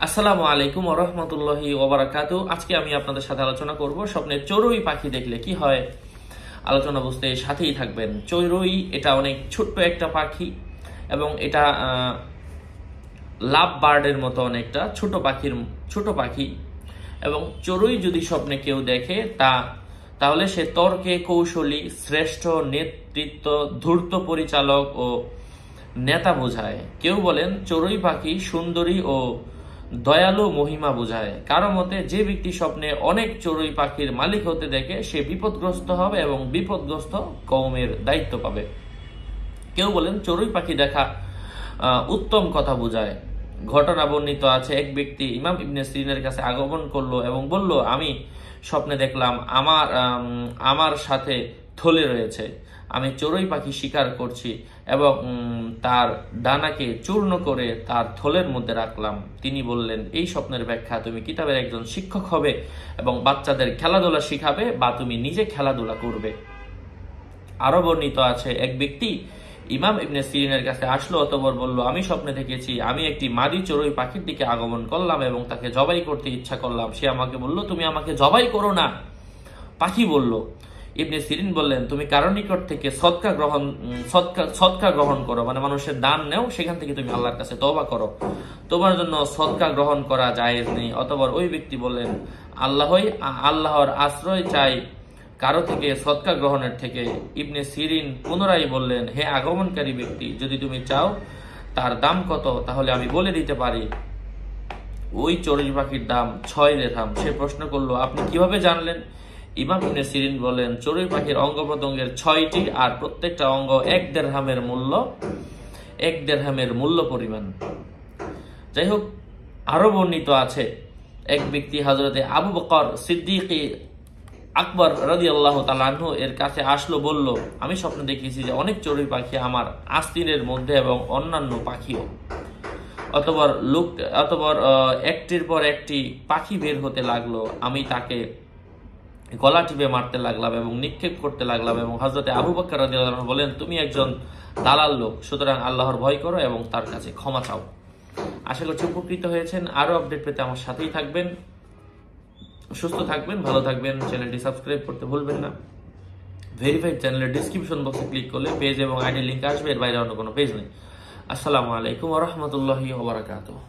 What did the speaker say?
আসসালামু আলাইকুম ওয়া রাহমাতুল্লাহি ওয়া বারাকাতুহু। আজকে আমি আপনাদের সাথে আলোচনা করব স্বপ্নে চড়ুই পাখি দেখলে কি হয়। আলোচনা বুঝতে সাথেই থাকবেন। চড়ুই এটা অনেক ছোট্ট একটা পাখি এবং এটা লাভ বার্ডের মতো অনেকটা ছোট পাখি এবং চড়ুই যদি স্বপ্নে কেউ দেখে তাহলে সে তর্কে কৌশলী, শ্রেষ্ঠ নেতৃত্ব, ধূর্ত পরিচালক ও নেতা বোঝায়। কেউ বলেন চড়ুই পাখি সুন্দরী ও দয়ালু মহিমা বোঝায়। কারো মতে যে ব্যক্তি স্বপ্নে অনেক চড়ুই পাখির মালিক হতে দেখে সে বিপদগ্রস্ত হবে এবং বিপদগ্রস্ত কওমের দায়িত্ব পাবে। কেউ বলেন চড়ুই পাখি দেখা উত্তম কথা বোঝায়। ঘটনা বর্ণিত আছে, এক ব্যক্তি ইমাম ইবনে সিরিনের কাছে আগমন করলো এবং বলল, আমি স্বপ্নে দেখলাম আমার সাথে থলে রয়েছে, আমি চড়ুই পাখি শিকার করছি এবং তার ডানাকে চূর্ণ করে তার থলের মধ্যে রাখলাম। তিনি বললেন, এই স্বপ্নের ব্যাখ্যা তুমি কিতাবের একজন শিক্ষক হবে এবং বাচ্চাদের খেলাধুলা শিখাবে বা তুমি নিজে খেলাধুলা করবে। আরো বর্ণিত আছে, এক ব্যক্তি ইমাম ইবনে সিরিনের কাছে আসলো, অতঃপর বলল, আমি স্বপ্নে দেখেছি আমি একটি মাদি চড়ুই পাখির দিকে আগমন করলাম এবং তাকে জবাই করতে ইচ্ছা করলাম। সে আমাকে বলল, তুমি আমাকে জবাই করো না। পাখি বলল, ইবনে সিরিন বললেন, তুমি কারো নিকট থেকে সদকা গ্রহণ করো, মানে মানুষের দান নেও, সেখান থেকে তুমি আল্লাহর কাছে তওবা করো, তোমার জন্য সদকা গ্রহণ করা জায়েজ নেই। অতঃপর ওই ব্যক্তি বললেন, আল্লাহর আশ্রয় চাই কারো থেকে সদকা গ্রহণের থেকে। ইবনে সিরিন পুনরায় বললেন, হে আগমনকারী ব্যক্তি, যদি তুমি চাও তার দাম কত তাহলে আমি বলে দিতে পারি। ওই চড়ুই পাখির দাম 6 দিরহাম। সে প্রশ্ন করলো, আপনি কিভাবে জানলেন? ইমাম ইবনে সিরিন বলেন, চড়ুই পাখির অঙ্গ প্রত্যঙ্গের 6টি আর প্রত্যেকটা অঙ্গ 1 দিরহামের মূল্য পরিমাণ। যাই হোক, আরো বর্ণিত আছে, এক ব্যক্তি হযরতে আবু বকর সিদ্দিক আকবর রাদিয়াল্লাহু তাআলা আনহু এর কাছে আসলো, বলল, আমি স্বপ্নে দেখেছি যে অনেক চড়ুই পাখি আমার আস্তিনের মধ্যে এবং অন্যান্য পাখিও। অতঃপর একটির পর একটি পাখি বের হতে লাগলো। আমি তাকে গলা টিপে মারতে লাগলাম এবং নিক্ষেপ করতে লাগলাম এবং হযরতে আবু বকর রাদিয়াল্লাহু আনহু বলেন, তুমি একজন দালাল লোক, সুতরাং আল্লাহর ভয় করো এবং তার কাছে ক্ষমা চাও। আশা করছি উপকৃত হয়েছেন। আরো আপডেট পেতে আমার সাথেই থাকবেন। সুস্থ থাকবেন, ভালো থাকবেন। চ্যানেলটি সাবস্ক্রাইব করতে ভুলবেন না। ভেরিফাইড চ্যানেলের ডিসক্রিপশন বক্সে ক্লিক করলে পেজ এবং আইডি লিংক আসবে, এর বাইরে অন্য কোনো পেজ নেই। আসসালামু আলাইকুম ওয়া রাহমাতুল্লাহি ওয়া বারাকাতুহু।